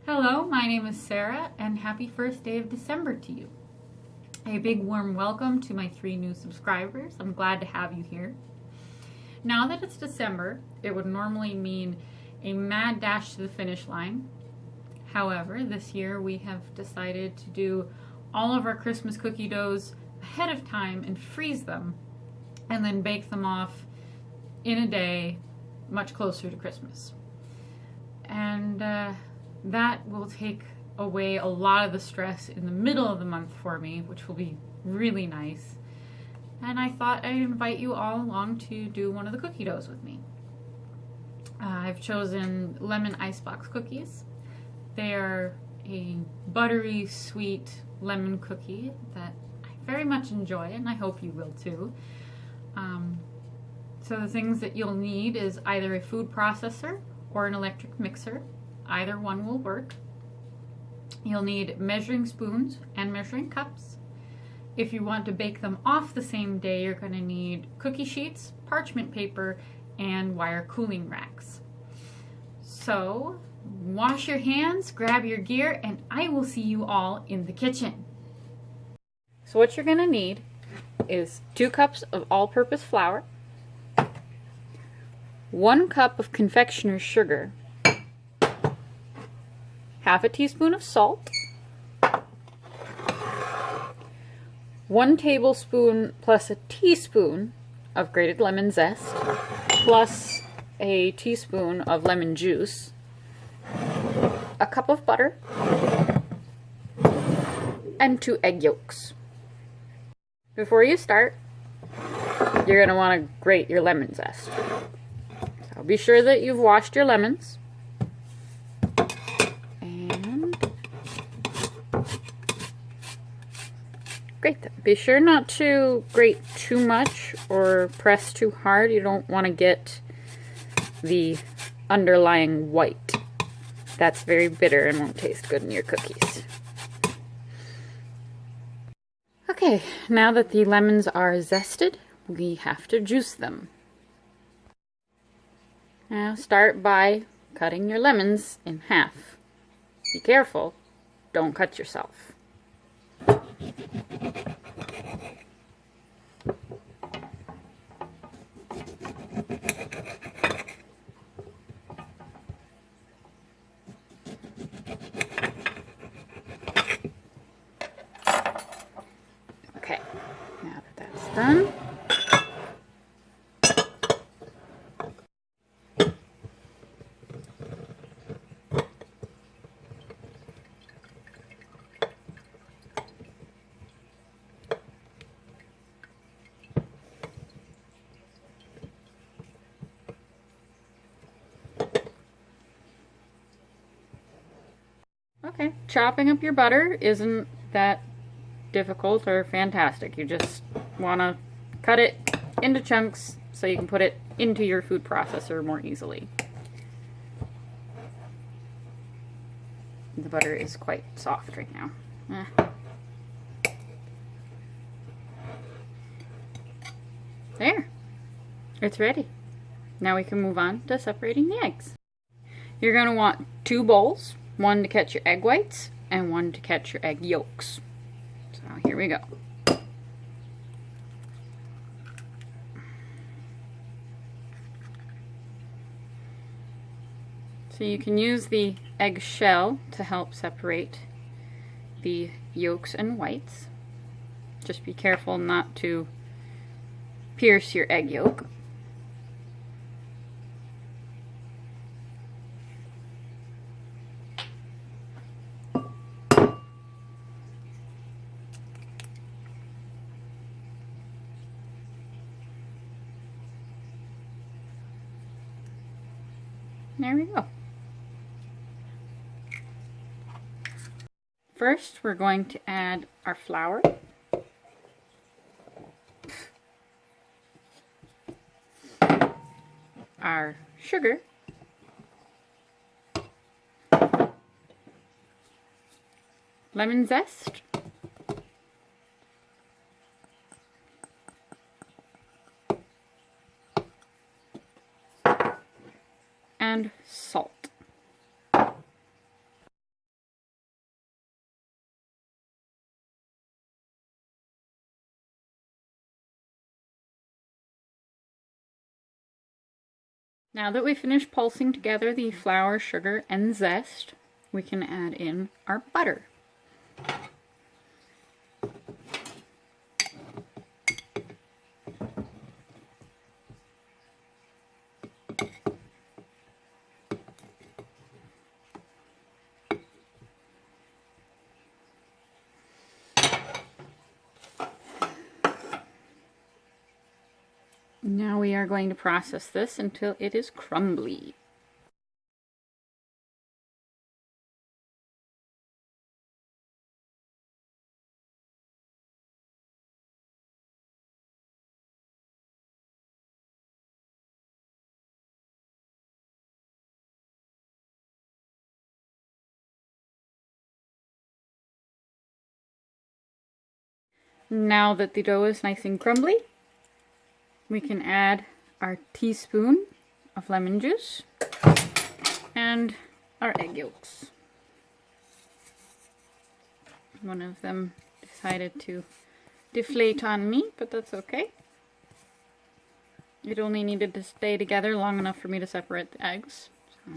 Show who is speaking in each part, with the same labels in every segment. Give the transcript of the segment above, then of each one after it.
Speaker 1: Hello, my name is Sarah, and happy first day of December to you. A big warm welcome to my 3 new subscribers. I'm glad to have you here. Now that it's December, it would normally mean a mad dash to the finish line. However, this year we have decided to do all of our Christmas cookie doughs ahead of time and freeze them, and then bake them off in a day much closer to Christmas. And that will take away a lot of the stress in the middle of the month for me, which will be really nice. And I thought I'd invite you all along to do one of the cookie doughs with me. I've chosen lemon icebox cookies. They are a buttery, sweet lemon cookie that I very much enjoy, and I hope you will too. So the things that you'll need is either a food processor or an electric mixer. Either one will work. You'll need measuring spoons and measuring cups. If you want to bake them off the same day, you're going to need cookie sheets, parchment paper, and wire cooling racks. So, wash your hands, grab your gear, and I will see you all in the kitchen. So what you're going to need is 2 cups of all-purpose flour, 1 cup of confectioner's sugar, half a teaspoon of salt, 1 tablespoon plus a teaspoon of grated lemon zest, plus a teaspoon of lemon juice, a cup of butter, and 2 egg yolks. Before you start, you're going to want to grate your lemon zest. So be sure that you've washed your lemons. Grate them. Be sure not to grate too much or press too hard. You don't want to get the underlying white. That's very bitter and won't taste good in your cookies. Okay, now that the lemons are zested, we have to juice them. Now start by cutting your lemons in half. Be careful, don't cut yourself. Okay, now that that's done, okay, chopping up your butter isn't that difficult or fantastic. You just want to cut it into chunks so you can put it into your food processor more easily. The butter is quite soft right now. There, it's ready. Now we can move on to separating the eggs. You're going to want 2 bowls, one to catch your egg whites and one to catch your egg yolks. So here we go. So you can use the egg shell to help separate the yolks and whites. Just be careful not to pierce your egg yolk. There we go. First, we're going to add our flour. Our sugar. Lemon zest. and salt. Now that we've finished pulsing together the flour, sugar, and zest, we can add in our butter. Now we are going to process this until it is crumbly. Now that the dough is nice and crumbly, we can add our teaspoon of lemon juice and our egg yolks. One of them decided to deflate on me, but that's okay. It only needed to stay together long enough for me to separate the eggs. So.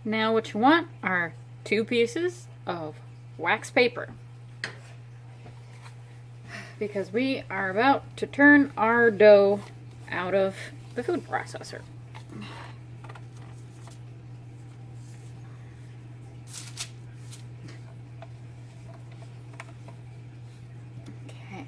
Speaker 1: Now what you want are 2 pieces of wax paper, because we are about to turn our dough out of the food processor. Okay.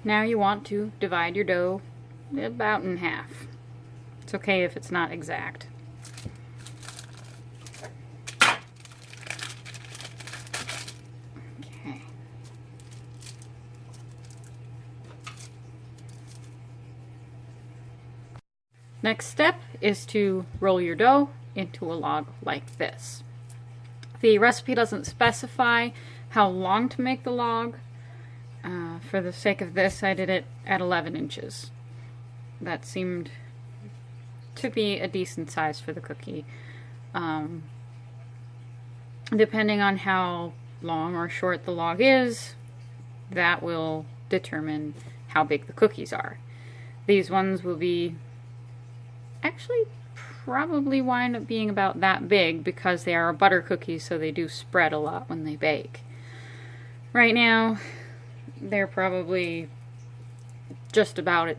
Speaker 1: Now you want to divide your dough about in half. It's okay if it's not exact. Okay. Next step is to roll your dough into a log like this. The recipe doesn't specify how long to make the log. For the sake of this, I did it at 11 inches. That seemed to be a decent size for the cookie. Depending on how long or short the log is, that will determine how big the cookies are. These ones will be actually probably wind up being about that big because they are butter cookies, so they do spread a lot when they bake. Right now, they're probably just about an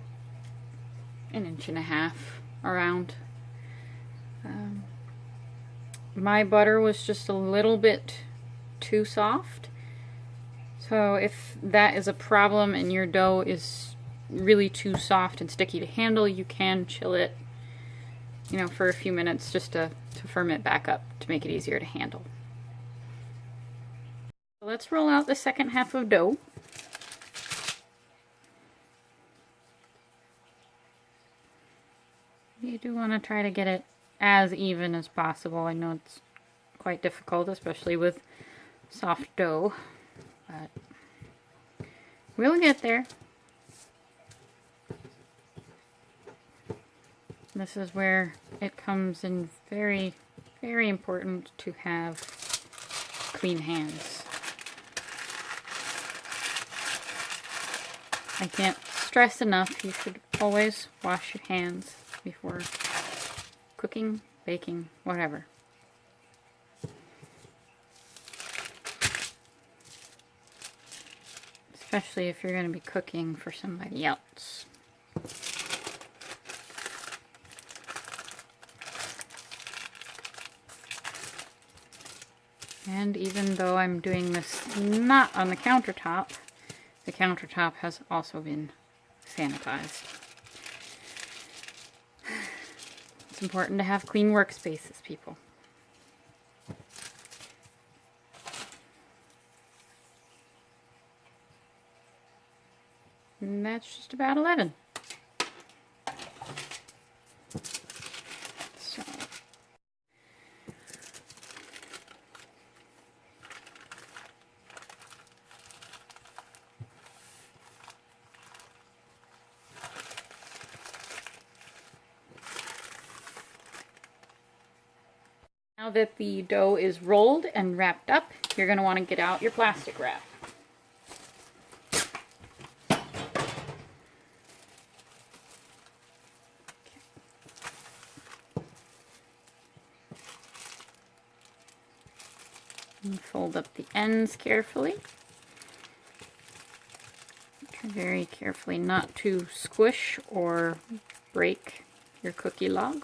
Speaker 1: 1.5 inches around. My butter was just a little bit too soft. So if that is a problem and your dough is really too soft and sticky to handle, you can chill it, you know, for a few minutes just to firm it back up to make it easier to handle. So let's roll out the second half of dough. you do want to try to get it as even as possible. I know it's quite difficult, especially with soft dough, but we'll get there. This is where it comes in very, very important to have clean hands. I can't stress enough, you should always wash your hands before cooking, baking, whatever. Especially if you're going to be cooking for somebody else. And even though I'm doing this not on the countertop has also been sanitized. It's important to have clean workspaces, people. And that's just about 11. So. Now that the dough is rolled and wrapped up, you're going to want to get out your plastic wrap. And fold up the ends carefully. Try very carefully not to squish or break your cookie log.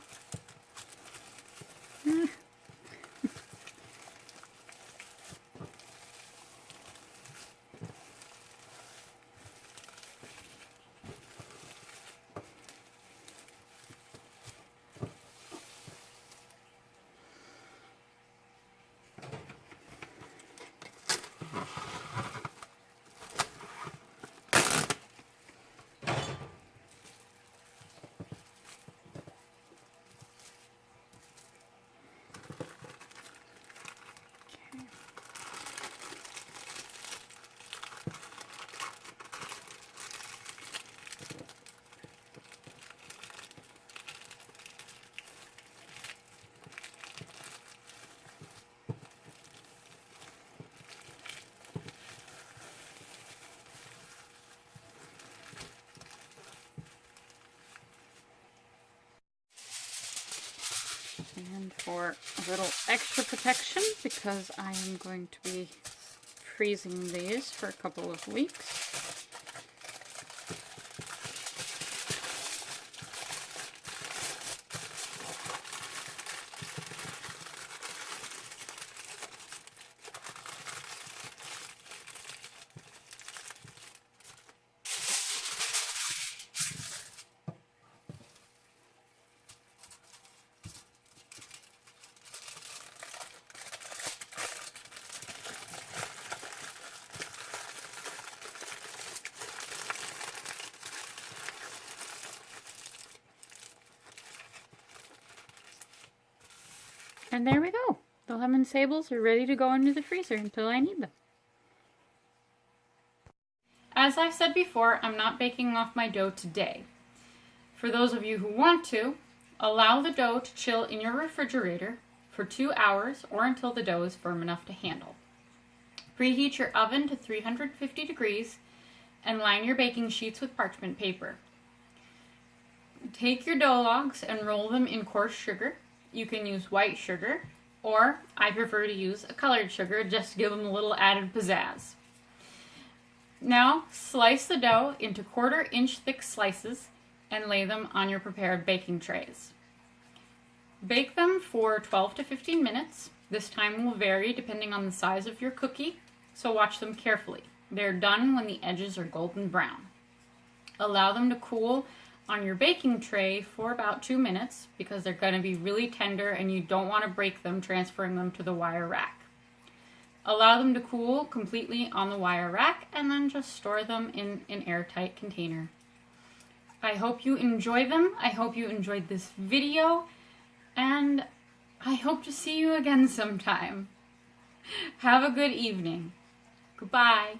Speaker 1: And for a little extra protection, because I am going to be freezing these for a couple of weeks, and there we go. The lemon sables are ready to go into the freezer until I need them. As I've said before, I'm not baking off my dough today. For those of you who want to, allow the dough to chill in your refrigerator for 2 hours or until the dough is firm enough to handle. Preheat your oven to 350 degrees and line your baking sheets with parchment paper. Take your dough logs and roll them in coarse sugar. You can use white sugar, or I prefer to use a colored sugar just to give them a little added pizzazz. Now, slice the dough into 1/4 inch thick slices and lay them on your prepared baking trays. Bake them for 12 to 15 minutes. This time will vary depending on the size of your cookie, so watch them carefully. They're done when the edges are golden brown. Allow them to cool on your baking tray for about 2 minutes because they're going to be really tender and you don't want to break them transferring them to the wire rack. Allow them to cool completely on the wire rack and then just store them in an airtight container. I hope you enjoy them. I hope you enjoyed this video. And I hope to see you again sometime. Have a good evening. Goodbye.